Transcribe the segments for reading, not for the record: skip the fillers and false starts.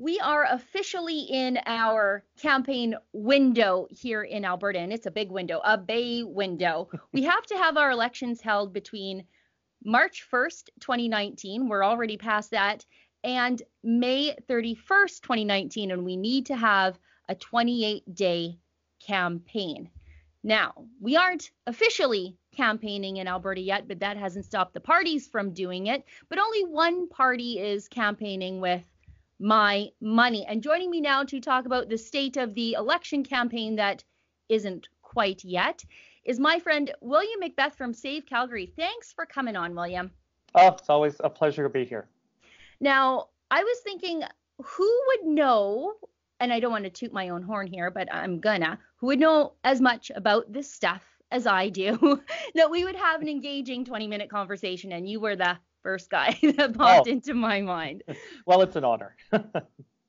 We are officially in our campaign window here in Alberta, and it's a big window, a bay window. We have to have our elections held between March 1st, 2019, we're already past that, and May 31st, 2019, and we need to have a 28-day campaign. Now, we aren't officially campaigning in Alberta yet, but that hasn't stopped the parties from doing it. But only one party is campaigning with my money. And joining me now to talk about the state of the election campaign that isn't quite yet is my friend William McBeath from Save Calgary. Thanks for coming on, William. Oh, it's always a pleasure to be here. Now, I was thinking, who would know, and I don't want to toot my own horn here, but I'm gonna, who would know as much about this stuff as I do, that we would have an engaging 20-minute conversation, and you were the first guy that popped into my mind. Well, it's an honor. Let's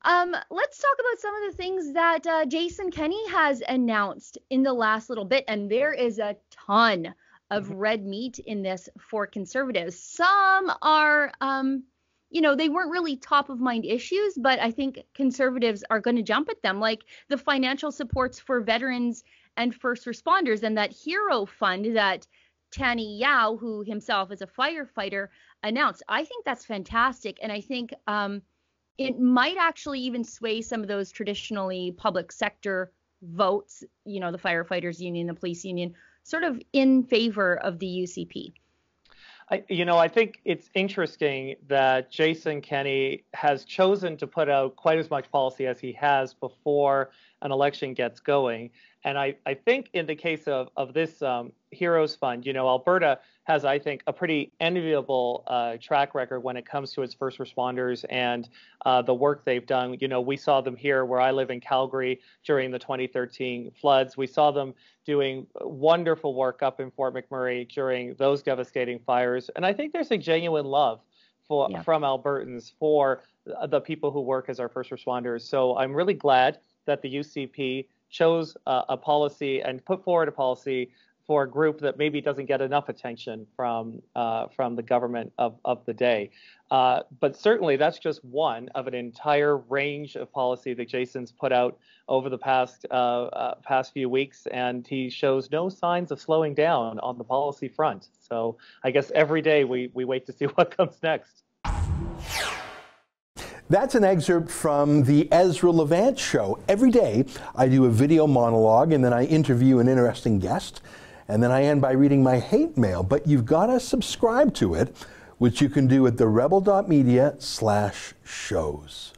talk about some of the things that Jason Kenney has announced in the last little bit, and there is a ton of red meat in this for Conservatives. Some are, they weren't really top of mind issues, but I think Conservatives are going to jump at them, like the financial supports for veterans and first responders, and that hero fund that Tanny Yao, who himself is a firefighter, announced. I think that's fantastic, and I think it might actually even sway some of those traditionally public sector votes, the firefighters union, the police union, sort of in favor of the UCP. I think it's interesting that Jason Kenney has chosen to put out quite as much policy as he has before an election gets going. And I think in the case of this Heroes Fund, Alberta has, I think, a pretty enviable track record when it comes to its first responders and the work they've done. We saw them here where I live in Calgary during the 2013 floods. We saw them doing wonderful work up in Fort McMurray during those devastating fires. And I think there's a genuine love from Albertans for the people who work as our first responders. So I'm really glad that the UCP chose a policy and put forward a policy for a group that maybe doesn't get enough attention from the government of the day. But certainly that's just one of an entire range of policy that Jason's put out over the past few weeks, and he shows no signs of slowing down on the policy front. So I guess every day we wait to see what comes next. That's an excerpt from the Ezra Levant Show. Every day I do a video monologue and then I interview an interesting guest, and then I end by reading my hate mail. But you've got to subscribe to it, which you can do at therebel.media/shows.